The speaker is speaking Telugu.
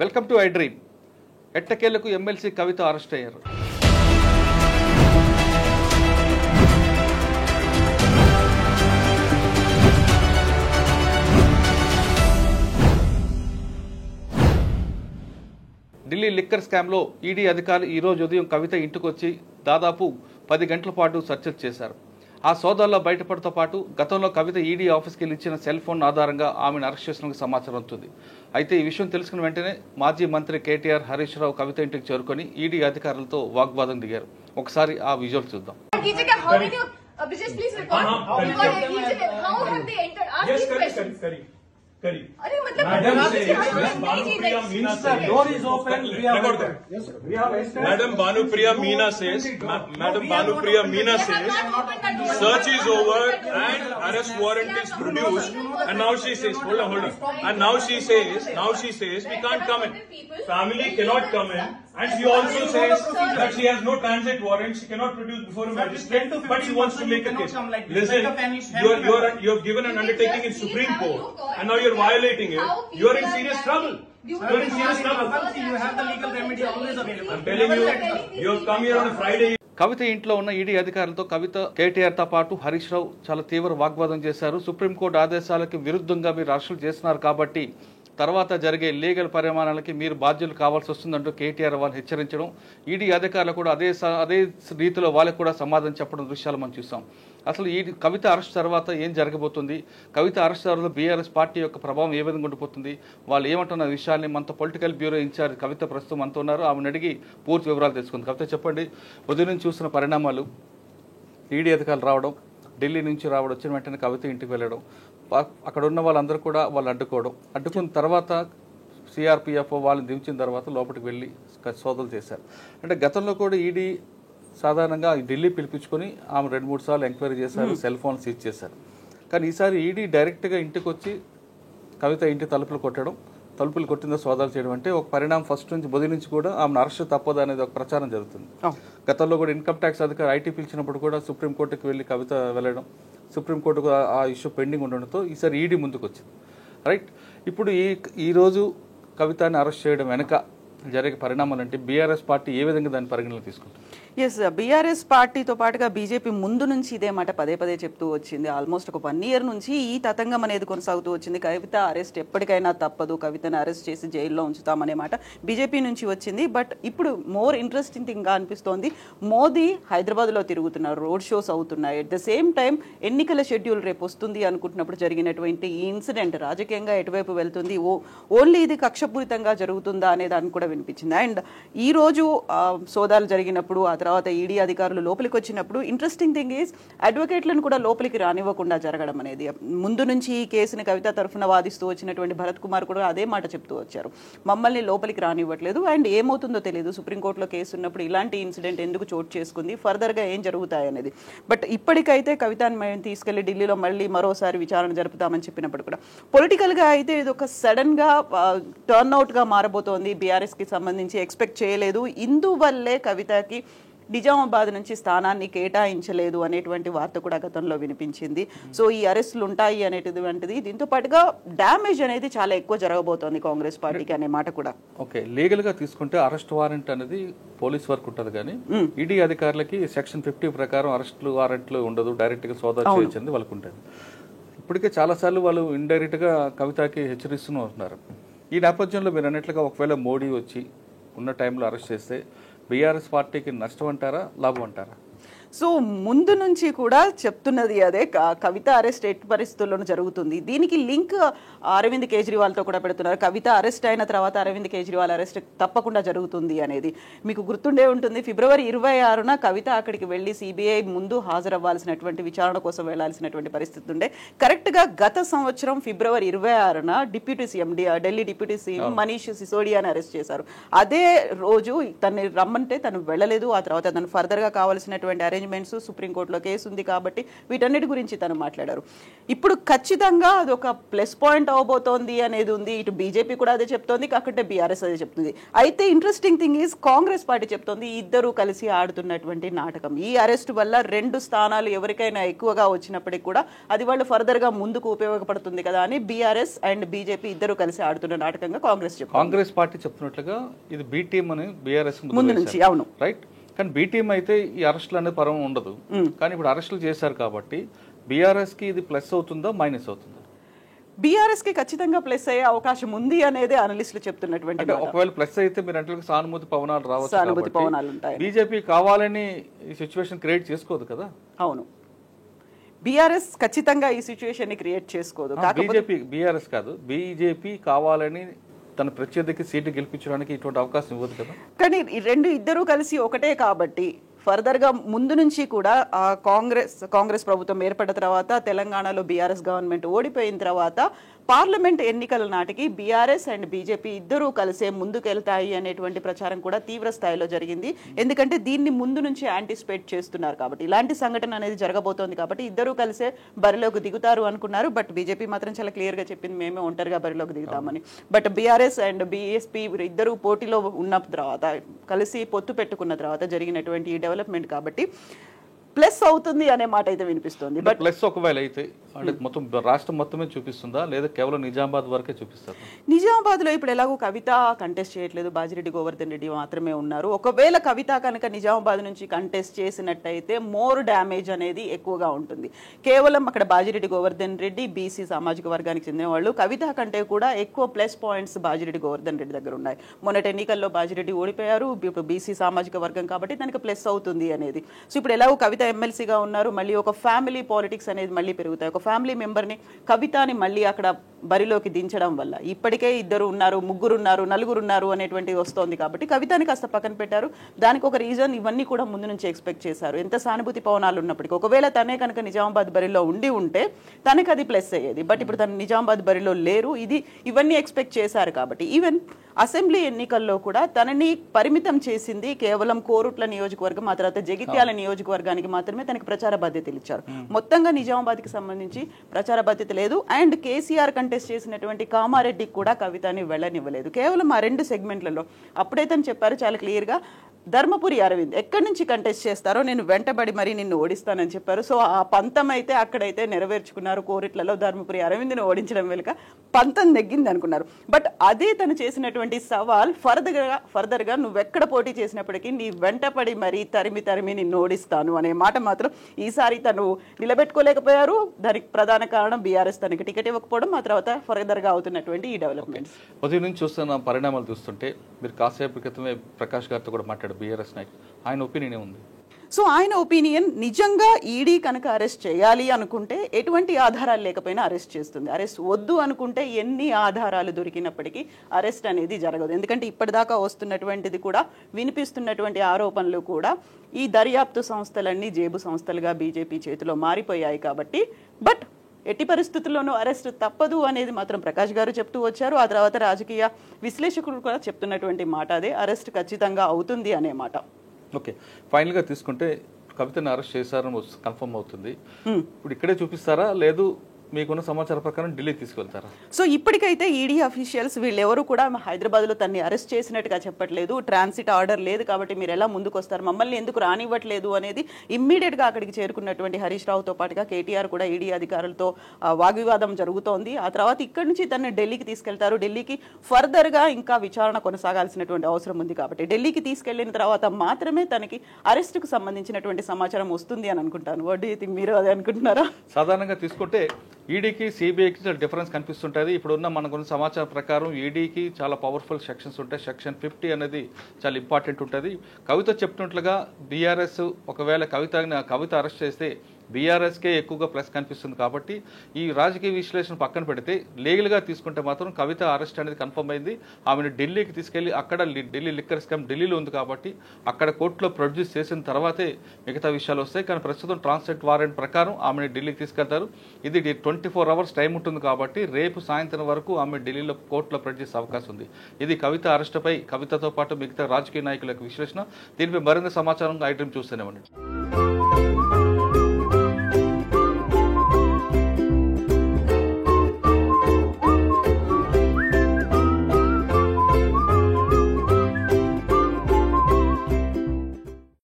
Welcome to I dream. ఎట్టకేలకు ఎమ్మెల్సీ కవిత అరెస్ట్ అయ్యారు. ఢిల్లీ లిక్కర్ స్కామ్లో ఈడీ అధికారులు ఈరోజు ఉదయం కవిత ఇంటికి వచ్చి దాదాపు 10 గంటల పాటు సెర్చ్ చేశారు. ఆ సోదాల్లో బయటపడతో పాటు గతంలో కవిత ఈడీ ఆఫీస్కి వెళ్ళి ఇచ్చిన సెల్ ఫోన్ ఆధారంగా ఆమెను అరెస్ట్ చేసినట్టు సమాచారం అవుతుంది. అయితే ఈ విషయం తెలుసుకున్న వెంటనే మాజీ మంత్రి కేటీఆర్, హరీష్ రావు కవిత ఇంటికి చేరుకొని ఈడీ అధికారులతో వాగ్వాదం దిగారు. ఒకసారి ఆ విజువల్ చూద్దాం. Madam Bhanupriya Meena says, search is over and arrest warrant is produced, and now she says, hold on, and now she says we can't come in. Family cannot come in, and she also says that she has no transit warrant, she cannot produce before a magistrate, but she wants to make a case. Listen, you have given an undertaking in Supreme Court, and now you're violating it. You are in serious trouble. You have the legal remedy always available. I'm telling you, you have come here on a Friday. కవిత ఇంట్లో ఉన్న ఈడీ అధికారులతో కవిత, కేటీఆర్ తో పాటు హరీష్ రావు చాలా తీవ్ర వాగ్వాదం చేశారు. సుప్రీంకోర్టు ఆదేశాలకు విరుద్ధంగా మీరు అరెస్టులు చేస్తున్నారు కాబట్టి తర్వాత జరిగే లీగల్ పరిమాణాలకి మీరు బాధ్యులు కావాల్సి వస్తుందంటూ కేటీఆర్ వాళ్ళు హెచ్చరించడం, ఈడీ అధికారులు కూడా అదే రీతిలో వాళ్ళకు కూడా సమాధానం చెప్పడం దృశ్యాలు మనం చూసాం. అసలు ఈ కవిత అరెస్ట్ తర్వాత ఏం జరగబోతుంది, కవిత అరెస్ట్ తర్వాత బీఆర్ఎస్ పార్టీ యొక్క ప్రభావం ఏ విధంగా ఉండిపోతుంది, వాళ్ళు ఏమంటున్న విషయాన్ని మనతో పొలిటికల్ బ్యూరో ఇన్ఛార్జ్ కవిత ప్రస్తుతం మనతో ఉన్నారు. ఆమెను అడిగి పూర్తి వివరాలు తెలుసుకుంది. కవిత చెప్పండి, ఉదయం నుంచి చూసిన పరిణామాలు, ఈడీ అధికారులు రావడం, ఢిల్లీ నుంచి రావడం, వచ్చిన వెంటనే కవిత ఇంటికి వెళ్ళడం, అక్కడ ఉన్న వాళ్ళందరూ కూడా వాళ్ళు అడ్డుకున్న తర్వాత సిఆర్పిఎఫ్ వాళ్ళని దించిన తర్వాత లోపలికి వెళ్ళి సోదాలు చేశారు. అంటే గతంలో కూడా ఈడీ సాధారణంగా ఢిల్లీ పిలిపించుకొని ఆమె 2-3 సార్లు ఎంక్వైరీ చేశారు, సెల్ ఫోన్ సీజ్ చేశారు. కానీ ఈసారి ఈడీ డైరెక్ట్గా ఇంటికి వచ్చి కవిత ఇంటి తలుపులు కొట్టిందో సోదాలు చేయడం అంటే ఒక పరిణామం. ఫస్ట్ నుంచి బుధి నుంచి కూడా ఆమెను అరెస్ట్ తప్పదు అనేది ఒక ప్రచారం జరుగుతుంది. గతంలో కూడా ఇన్కమ్ ట్యాక్స్ అధికారి ఐటీ పిలిచినప్పుడు కూడా సుప్రీంకోర్టుకి వెళ్ళి కవిత వెళ్ళడం, సుప్రీంకోర్టుకు ఆ ఇష్యూ పెండింగ్ ఉండడంతో ఈసారి ఈడీ ముందుకు వచ్చింది. రైట్, ఇప్పుడు ఈరోజు కవితని అరెస్ట్ చేయడం వెనక జరిగే పరిణామాలు అంటే బీఆర్ఎస్ పార్టీ ఏ విధంగా దాన్ని పరిగణలోకి తీసుకుంటుంది? ఎస్, బీఆర్ఎస్ పార్టీతో పాటుగా బీజేపీ ముందు నుంచి ఇదే మాట పదే చెప్తూ వచ్చింది. ఆల్మోస్ట్ ఒక 1 ఇయర్ నుంచి ఈ తతంగం అనేది కొనసాగుతూ వచ్చింది. కవిత అరెస్ట్ ఎప్పటికైనా తప్పదు, కవితను అరెస్ట్ చేసి జైల్లో ఉంచుతామనే మాట బీజేపీ నుంచి వచ్చింది. బట్ ఇప్పుడు మోర్ ఇంట్రెస్టింగ్ థింగ్గా అనిపిస్తోంది, మోదీ హైదరాబాద్లో తిరుగుతున్నారు, రోడ్ షోస్ అవుతున్నాయి. అట్ ద సేమ్ టైం ఎన్నికల షెడ్యూల్ రేపు వస్తుంది అనుకుంటున్నప్పుడు జరిగినటువంటి ఈ ఇన్సిడెంట్ రాజకీయంగా ఎటువైపు వెళ్తుంది, ఓన్లీ ఇది కక్షపూరితంగా జరుగుతుందా అనే దాన్ని కూడా వినిపించింది. అండ్ ఈ రోజు సోదాలు జరిగినప్పుడు, ఆ తర్వాత ఈడీ అధికారులు లోపలికి వచ్చినప్పుడు ఇంట్రెస్టింగ్ థింగ్ ఈజ్ అడ్వకేట్లను కూడా లోపలికి రానివ్వకుండా జరగడం అనేది. ముందు నుంచి ఈ కేసుని కవిత తరఫున వాదిస్తూ వచ్చినటువంటి భరత్ కుమార్ కూడా అదే మాట చెప్తూ వచ్చారు, మమ్మల్ని లోపలికి రానివ్వట్లేదు, అండ్ ఏమవుతుందో తెలియదు, సుప్రీంకోర్టులో కేసు ఉన్నప్పుడు ఇలాంటి ఇన్సిడెంట్ ఎందుకు చోటు చేసుకుంది, ఫర్దర్గా ఏం జరుగుతాయి అనేది. బట్ ఇప్పటికైతే కవితను మేము తీసుకెళ్లి ఢిల్లీలో మళ్ళీ మరోసారి విచారణ జరుపుతామని చెప్పినప్పుడు కూడా పొలిటికల్గా అయితే ఇది ఒక సడన్గా టర్న్అవుట్గా మారబోతోంది. బీఆర్ఎస్కి సంబంధించి ఎక్స్పెక్ట్ చేయలేదు, ఇందువల్లే కవితకి నిజామాబాద్ నుంచి స్థానాన్ని కేటాయించలేదు అనేటువంటి వార్త కూడా గతంలో వినిపించింది. సో ఈ అరెస్టులు ఉంటాయి అనేటువంటిది, దీంతో పాటుగా డ్యామేజ్ అనేది చాలా ఎక్కువ జరగబోతోంది కాంగ్రెస్ పార్టీకి అనే మాట కూడా. ఓకే, లీగల్ గా తీసుకుంటే అరెస్ట్ వారెంట్ అనేది పోలీస్ వర్క్ ఉంటుంది, కానీ ఈడీ అధికారులకి సెక్షన్ 50 ప్రకారం అరెస్టులు వారెంట్లు ఉండదు, డైరెక్ట్ గా సోదా చేయొచ్చని వాళ్ళకు ఉంటుంది. ఇప్పటికే చాలాసార్లు వాళ్ళు ఇండైరెక్ట్ గా కవితకి హెచ్చరిస్తూ ఉంటున్నారు. ఈ నేపథ్యంలో మీరు అన్నట్లుగా ఒకవేళ మోడీ వచ్చి ఉన్న టైంలో అరెస్ట్ చేస్తే బీఆర్ఎస్ పార్టీకి నష్టం అంటారా, లాభం అంటారా? సో ముందు నుంచి కూడా చెప్తున్నది అదే, కవిత అరెస్ట్ ఎట్టి పరిస్థితుల్లోనూ జరుగుతుంది. దీనికి లింక్ అరవింద్ కేజ్రీవాల్తో కూడా పెడుతున్నారు. కవిత అరెస్ట్ అయిన తర్వాత అరవింద్ కేజ్రీవాల్ అరెస్ట్ తప్పకుండా జరుగుతుంది అనేది మీకు గుర్తుండే ఉంటుంది. ఫిబ్రవరి 26న కవిత అక్కడికి వెళ్ళి సిబిఐ ముందు హాజరవ్వాల్సినటువంటి విచారణ కోసం వెళ్లాల్సినటువంటి పరిస్థితి ఉండే. కరెక్ట్గా గత సంవత్సరం ఫిబ్రవరి 26న deputy CM, Delhi deputy CM Manish సిసోడియాని అరెస్ట్ చేశారు. అదే రోజు తనని రమ్మంటే తను వెళ్ళలేదు. ఆ తర్వాత తను ఫర్దర్గా కావాల్సినటువంటి అరేంజ్మెంట్స్, సుప్రీంకోర్టులో కేసు ఉంది కాబట్టి వీటన్నిటి గురించి తను మాట్లాడారు. ఇప్పుడు ఖచ్చితంగా అది ఒక ప్లస్ పాయింట్ అవబోతోంది అనేది ఉంది. ఇటు బీజేపీ కూడా అదే చెప్తోంది, కాకపోతే బీఆర్ఎస్ అదే చెప్తుంది. అయితే interesting thing is Congress party చెప్తోంది ఇద్దరు కలిసి ఆడుతున్నటువంటి నాటకం. ఈ అరెస్ట్ వల్ల 2 స్థానాలు ఎవరికైనా ఎక్కువగా వచ్చినప్పటికీ కూడా అది వాళ్ళు ఫర్దర్ గా ముందుకు ఉపయోగపడుతుంది కదా అని బీఆర్ఎస్ అండ్ బీజేపీ ఇద్దరు కలిసి ఆడుతున్న నాటకంగా కాంగ్రెస్ పార్టీ చెప్తున్నట్లుగా ఇది బి టీం అని బీఆర్ఎస్ ముందు నుంచి. అవును, రైట్. కానీ బి టీం అయితే ఈ అరెస్టులు అనేది పరం ఉండదు. కానీ ఇప్పుడు అరెస్టులు చేశారు కాబట్టి బీఆర్ఎస్ కి ఇది ప్లస్ అవుతుందా మైనస్ అవుతుందా? బీఆర్ఎస్ కి ఖచ్చితంగా ప్లస్ అయ్యే అవకాశం ఉంది అనేది అనలిస్టులు చెప్తున్నటువంటి. ఒకవేళ ప్లస్ అయితే మీరు అంటే సానుభూతి పవనాలు రావచ్చు, సానుభూతి పవనాలు ఉంటాయి. బీజేపీ కావాలని ఈ సిచ్యువేషన్ క్రియేట్ చేసుకోదు కదా. అవును, బీఆర్ఎస్ ఖచ్చితంగా ఈ సిచ్యువేషన్ ని క్రియేట్ చేసుకోదు. బీఆర్ఎస్ కాదు, బీజేపీ కావాలని తన ప్రత్యర్థికి సీటు గెలిపించడానికి ఇటువంటి అవకాశం ఇవ్వదు కదా. కానీ ఇద్దరు కలిసి ఒకటే కాబట్టి ఫర్దర్ గా ముందు నుంచి కూడా కాంగ్రెస్ ప్రభుత్వం ఏర్పడిన తర్వాత తెలంగాణలో బీఆర్ఎస్ గవర్నమెంట్ ఓడిపోయిన తర్వాత పార్లమెంట్ ఎన్నికల నాటికి బీఆర్ఎస్ అండ్ బీజేపీ ఇద్దరూ కలిసే ముందుకెళ్తాయి అనేటువంటి ప్రచారం కూడా తీవ్ర స్థాయిలో జరిగింది. ఎందుకంటే దీన్ని ముందు నుంచి యాంటిసిపేట్ చేస్తున్నారు కాబట్టి, ఇలాంటి సంఘటన అనేది జరగబోతోంది కాబట్టి ఇద్దరూ కలిసే బరిలోకి దిగుతారు అనుకున్నారు. బట్ బీజేపీ మాత్రం చాలా క్లియర్ గా చెప్పింది మేమే ఒంటరిగా బరిలోకి దిగుతామని. బట్ బీఆర్ఎస్ అండ్ బీఎస్పీ ఇద్దరు పోటీలో ఉన్న తర్వాత, కలిసి పొత్తు పెట్టుకున్న తర్వాత జరిగినటువంటి ఈ డెవలప్మెంట్ కాబట్టి ప్లస్ అవుతుంది అనే మాట అయితే వినిపిస్తుంది. బట్ ప్లస్ ఒకవేళ అయితే అంటే మొత్తం రాష్ట్రం మొత్తమే చూపిస్తుందా లేదా కేవలం నిజామాబాద్ వరకే చూపిస్తారు? నిజామాబాద్ లో ఇప్పుడు ఎలాగో కవిత కంటెస్ట్ చేయట్లేదు, బాజిరెడ్డి గోవర్ధన్ రెడ్డి మాత్రమే ఉన్నారు. ఒకవేళ కవిత కనుక నిజామాబాద్ నుంచి కంటెస్ట్ చేసినట్టయితే మోర్ డ్యామేజ్ అనేది ఎక్కువగా ఉంటుంది. కేవలం అక్కడ బాజిరెడ్డి గోవర్ధన్ రెడ్డి బీసీ సామాజిక వర్గానికి చెందిన వాళ్ళు, కవిత కంటే కూడా ఎక్కువ ప్లస్ పాయింట్స్ బాజిరెడ్డి గోవర్ధన్ రెడ్డి దగ్గర ఉన్నాయి. మొన్నటి ఎన్నికల్లో బాజిరెడ్డి ఓడిపోయారు, ఇప్పుడు బీసీ సామాజిక వర్గం కాబట్టి దానికి ప్లస్ అవుతుంది అనేది. సో ఇప్పుడు ఎలాగో కవిత ఎమ్మెల్సీగా ఉన్నారు, మళ్ళీ ఒక ఫ్యామిలీ పాలిటిక్స్ అనేది మళ్ళీ పెరుగుతాయి. ఒక ఫ్యామిలీ మెంబర్ని కవితని మళ్ళీ అక్కడ బరిలోకి దించడం వల్ల ఇప్పటికే 2 ఉన్నారు, 3 ఉన్నారు, 4 ఉన్నారు అనేటువంటిది వస్తోంది కాబట్టి కవితని కాస్త పక్కన పెట్టారు. దానికి ఒక రీజన్ ఇవన్నీ కూడా ముందు నుంచి ఎక్స్పెక్ట్ చేశారు. ఎంత సానుభూతి పవనాలు ఉన్నప్పటికీ ఒకవేళ తనే కనుక నిజామాబాద్ బరిలో ఉంటే తనకి అది ప్లస్ అయ్యేది. బట్ ఇప్పుడు తను నిజామాబాద్ బరిలో లేరు, ఇవన్నీ ఎక్స్పెక్ట్ చేశారు కాబట్టి ఈవెన్ అసెంబ్లీ ఎన్నికల్లో కూడా తనని పరిమితం చేసింది కేవలం కోరుట్ల నియోజకవర్గం, ఆ తర్వాత జగిత్యాల నియోజకవర్గానికి మాత్రమే తనకి ప్రచార బాధ్యతలు ఇచ్చారు. మొత్తంగా నిజామాబాద్కి సంబంధించి ప్రచార బాధ్యత లేదు. అండ్ కేసీఆర్ కంటెస్ట్ చేసినటువంటి కామారెడ్డికి కూడా కవితని వెళ్ళనివ్వలేదు. కేవలం ఆ 2 సెగ్మెంట్లలో అప్పుడే తను చెప్పారు చాలా క్లియర్గా, ధర్మపురి అరవింద్ ఎక్కడి నుంచి కంటెస్ట్ చేస్తారో నేను వెంటబడి మరీ నిన్ను ఓడిస్తానని చెప్పారు. సో ఆ పంతం అయితే అక్కడైతే నెరవేర్చుకున్నారు. కోరిట్లలో ధర్మపురి అరవింద్ని ఓడించడం వెనుక పంతం నెగ్గింది అనుకున్నారు. బట్ అదే తను చేసినటువంటి సవాల్ ఫర్దర్ గా నువ్వెక్కడ పోటీ చేసినప్పటికీ నీ వెంటపడి మరీ తరిమి నిన్ను ఓడిస్తాను అనే మాట మాత్రం ఈసారి తను నిలబెట్టుకోలేకపోయారు. దానికి ప్రధాన కారణం బీఆర్ఎస్ తనకి టికెట్ ఇవ్వకపోవడం, ఆ తర్వాత ఫర్దర్ గా అవుతున్నటువంటి ఈ డెవలప్మెంట్స్. ఉదయం నుంచి చూస్తున్న పరిణామాలు చూస్తుంటే మీరు కాసేపు క్రితమే ప్రకాష్ గారితో కూడా మాట్లాడారు బీఆర్ఎస్ నాయకుడు, ఆయన ఒపీనియన్ ఉంది. సో ఆయన ఒపీనియన్ నిజంగా ఈడీ కనుక అరెస్ట్ చేయాలి అనుకుంటే ఎటువంటి ఆధారాలు లేకపోయినా అరెస్ట్ చేస్తుంది. అరెస్ట్ వద్దు అనుకుంటే ఎన్ని ఆధారాలు దొరికినప్పటికీ అరెస్ట్ అనేది జరగదు. ఎందుకంటే ఇప్పటిదాకా వస్తున్నటువంటిది కూడా, వినిపిస్తున్నటువంటి ఆరోపణలు కూడా ఈ దర్యాప్తు సంస్థలన్నీ జేబు సంస్థలుగా బీజేపీ చేతిలో మారిపోయాయి కాబట్టి. బట్ ఎట్టి పరిస్థితుల్లోనూ అరెస్ట్ తప్పదు అనేది మాత్రం ప్రకాష్ గారు చెప్తూ వచ్చారు. ఆ తర్వాత రాజకీయ విశ్లేషకులు కూడా చెప్తున్నటువంటి మాట అదే, అరెస్ట్ ఖచ్చితంగా అవుతుంది అనే మాట. ఓకే, ఫైనల్గా తీసుకుంటే కవితని అరెస్ట్ చేశారని కన్ఫర్మ్ అవుతుంది. ఇప్పుడు ఇక్కడే చూపిస్తారా లేదు మీకున్న సమాచారం ప్రకారం ఢిల్లీ తీసుకెళ్తారా? సో ఇప్పటికైతే ఈడీ అఫీషియల్స్ వీళ్ళెవరు కూడా హైదరాబాద్లో తన్ని అరెస్ట్ చేసినట్టుగా చెప్పట్లేదు. ట్రాన్సిట్ ఆర్డర్ లేదు కాబట్టి మీరు ఎలా ముందుకు వస్తారు, మమ్మల్ని ఎందుకు రానివ్వట్లేదు అనేది ఇమ్మీడియట్గా అక్కడికి చేరుకున్నటువంటి హరీష్ రావుతో పాటుగా కేటీఆర్ కూడా ఈడీ అధికారులతో వాగ్వివాదం జరుగుతోంది. ఆ తర్వాత ఇక్కడి నుంచి తనని ఢిల్లీకి తీసుకెళ్తారు. ఢిల్లీకి ఫర్దర్గా ఇంకా విచారణ కొనసాగాల్సినటువంటి అవసరం ఉంది కాబట్టి ఢిల్లీకి తీసుకెళ్లిన తర్వాత మాత్రమే తనకి అరెస్టుకు సంబంధించినటువంటి సమాచారం వస్తుంది అని అనుకుంటాను. వాట్ డు యు థింక్, మీరు అదే అనుకుంటున్నారా? సాధారణంగా తీసుకుంటే ఈడీకి సిబిఐకి చాలా డిఫరెన్స్ కనిపిస్తుంటుంది. ఇప్పుడున్న మనకున్న సమాచారం ప్రకారం ఈడీకి చాలా పవర్ఫుల్ సెక్షన్స్ ఉంటాయి. సెక్షన్ 50 అనేది చాలా ఇంపార్టెంట్ ఉంటుంది. కవిత చెప్తున్నట్లుగా బీఆర్ఎస్ ఒకవేళ కవిత అరెస్ట్ చేస్తే బీఆర్ఎస్కే ఎక్కువగా ప్లస్ కనిపిస్తుంది కాబట్టి ఈ రాజకీయ విశ్లేషణ పక్కన పెడితే లీగల్గా తీసుకుంటే మాత్రం కవిత అరెస్ట్ అనేది కన్ఫర్మ్ అయింది. ఆమెను ఢిల్లీకి తీసుకెళ్లి అక్కడ ఢిల్లీ లిక్కర్ స్కామ్ ఢిల్లీలో ఉంది కాబట్టి అక్కడ కోర్టులో ప్రొడ్యూస్ చేసిన తర్వాతే మిగతా విషయాలు వస్తాయి. కానీ ప్రస్తుతం ట్రాన్సిట్ వారెంట్ ప్రకారం ఆమెను ఢిల్లీకి తీసుకెళ్తారు. ఇది 24 అవర్స్ టైం ఉంటుంది కాబట్టి రేపు సాయంత్రం వరకు ఆమె ఢిల్లీలో కోర్టులో ప్రొడ్యూస్ అవకాశం ఉంది. ఇది కవిత అరెస్టుపై కవితతో పాటు మిగతా రాజకీయ నాయకుల విశ్లేషణ. దీనిపై మరింత సమాచారం ఐటమ్ చూస్తూనే ఉండండి.